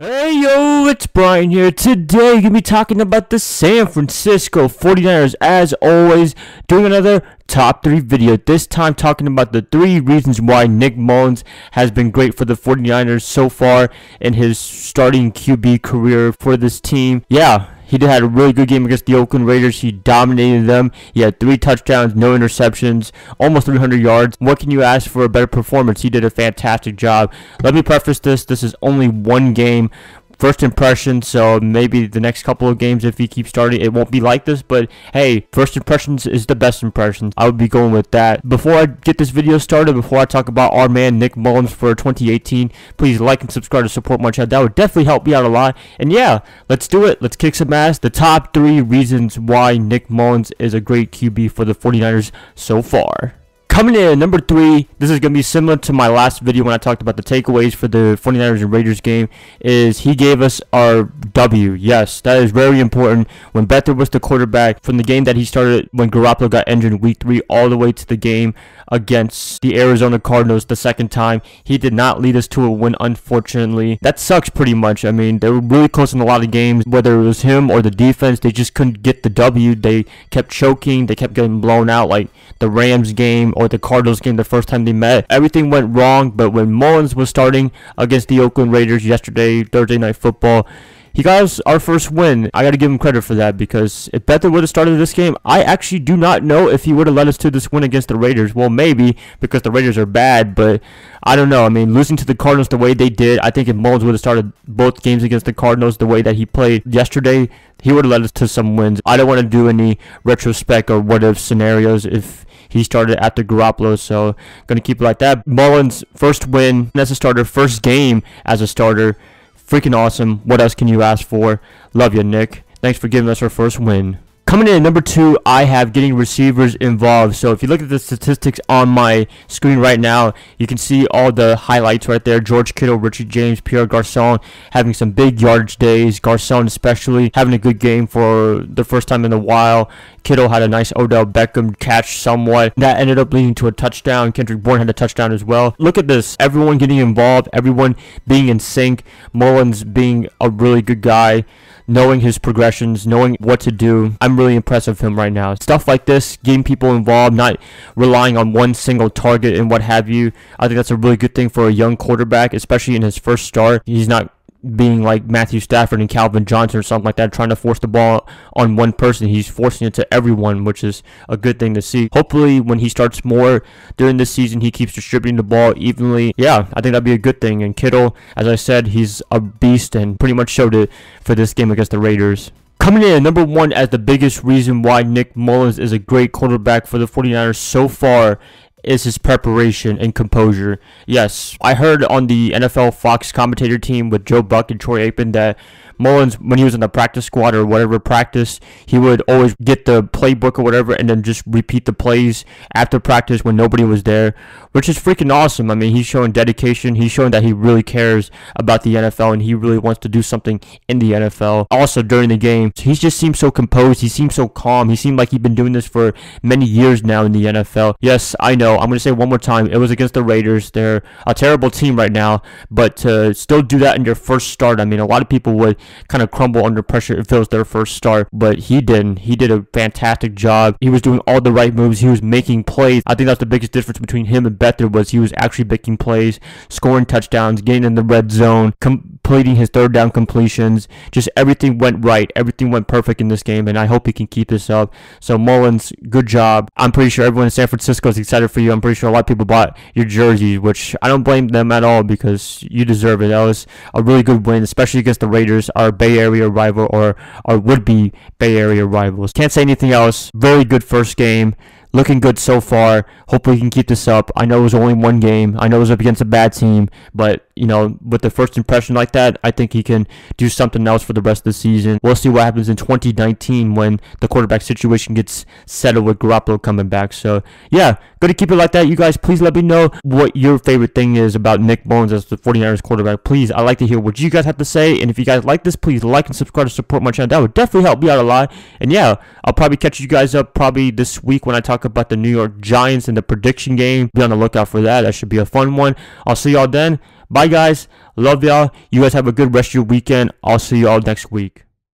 Hey yo, it's Brian here. Today, we're going to be talking about the San Francisco 49ers, as always, doing another top 3 video. This time, talking about the 3 reasons why Nick Mullens has been great for the 49ers so far in his starting QB career for this team. Yeah, he had a really good game against the Oakland Raiders. He dominated them. He had 3 touchdowns, no interceptions, almost 300 yards. What can you ask for a better performance? He did a fantastic job. Let me preface this. This is only one game. First impression, so maybe the next couple of games, if he keeps starting, it won't be like this, but hey, first impressions is the best impressions. I would be going with that. Before I get this video started, before I talk about our man Nick Mullens for 2018, please like and subscribe to support my channel. That would definitely help me out a lot. And yeah, let's do it. Let's kick some ass. The top 3 reasons why Nick Mullens is a great QB for the 49ers so far. Coming in at number 3, this is going to be similar to my last video when I talked about the takeaways for the 49ers and Raiders game, is he gave us our W. Yes, that is very important. When Beathard was the quarterback, from the game that he started when Garoppolo got injured in week 3 all the way to the game against the Arizona Cardinals the second time, he did not lead us to a win, unfortunately. That sucks pretty much. I mean, they were really close in a lot of games, whether it was him or the defense. They just couldn't get the W. They kept choking. They kept getting blown out, like the Rams game or the Cardinals game the first time they met. Everything went wrong, but when Mullens was starting against the Oakland Raiders yesterday, Thursday Night Football, he got us our first win. I got to give him credit for that, because if Beathard would have started this game, I actually do not know if he would have led us to this win against the Raiders. Well, maybe, because the Raiders are bad, but I don't know. I mean, losing to the Cardinals the way they did, I think if Mullens would have started both games against the Cardinals the way that he played yesterday, he would have led us to some wins. I don't want to do any retrospect or what-if scenarios if he started after Garoppolo, so gonna keep it like that. Mullens' first win as a starter, first game as a starter. Freaking awesome. What else can you ask for? Love you, Nick. Thanks for giving us our first win. Coming in at number 2, I have getting receivers involved. So if you look at the statistics on my screen right now, you can see all the highlights right there. George Kittle, Richie James, Pierre Garçon having some big yardage days. Garçon especially having a good game for the first time in a while. Kittle had a nice Odell Beckham catch somewhat. That ended up leading to a touchdown. Kendrick Bourne had a touchdown as well. Look at this. Everyone getting involved. Everyone being in sync. Mullens being a really good guy, knowing his progressions, knowing what to do. I'm really impressed with him right now. Stuff like this, getting people involved, not relying on one single target and what have you. I think that's a really good thing for a young quarterback, especially in his first start. He's not being like Matthew Stafford and Calvin Johnson or something like that, trying to force the ball on one person. He's forcing it to everyone, which is a good thing to see. Hopefully, when he starts more during this season, he keeps distributing the ball evenly. Yeah, I think that'd be a good thing. And Kittle, as I said, he's a beast and pretty much showed it for this game against the Raiders. Coming in at number 1 as the biggest reason why Nick Mullens is a great quarterback for the 49ers so far is his preparation and composure. Yes, I heard on the NFL Fox commentator team with Joe Buck and Troy Aikman that Mullens, when he was in the practice squad or whatever practice, he would always get the playbook or whatever and then just repeat the plays after practice when nobody was there, which is freaking awesome. I mean, he's showing dedication. He's showing that he really cares about the NFL and he really wants to do something in the NFL. Also, during the game, he just seemed so composed. He seemed so calm. He seemed like he'd been doing this for many years now in the NFL. Yes, I know. I'm going to say one more time. It was against the Raiders. They're a terrible team right now, but to still do that in your first start, I mean, a lot of people would kind of crumble under pressure if it was their first start, but he didn't. He did a fantastic job. He was doing all the right moves. He was making plays. I think that's the biggest difference between him and Beathard, was he was actually making plays, scoring touchdowns, getting in the red zone, completing his third down completions. Just everything went right. Everything went perfect in this game, and I hope he can keep this up. So Mullens, good job. I'm pretty sure everyone in San Francisco is excited for you. I'm pretty sure a lot of people bought your jerseys, which I don't blame them at all, because you deserve it. That was a really good win, especially against the Raiders, our Bay Area rival, or our would-be Bay Area rivals. Can't say anything else. Very good first game. Looking good so far. Hopefully he can keep this up. I know it was only one game. I know it was up against a bad team, but you know, with the first impression like that, I think he can do something else for the rest of the season. We'll see what happens in 2019 when the quarterback situation gets settled with Garoppolo coming back. So yeah, going to keep it like that. You guys, please let me know what your favorite thing is about Nick Mullens as the 49ers quarterback. Please, I'd like to hear what you guys have to say. And if you guys like this, please like and subscribe to support my channel. That would definitely help me out a lot. And yeah, I'll probably catch you guys up probably this week when I talk about the New York Giants and the prediction game. Be on the lookout for that. That should be a fun one. I'll see y'all then. Bye, guys. Love y'all. You guys have a good rest of your weekend. I'll see y'all next week.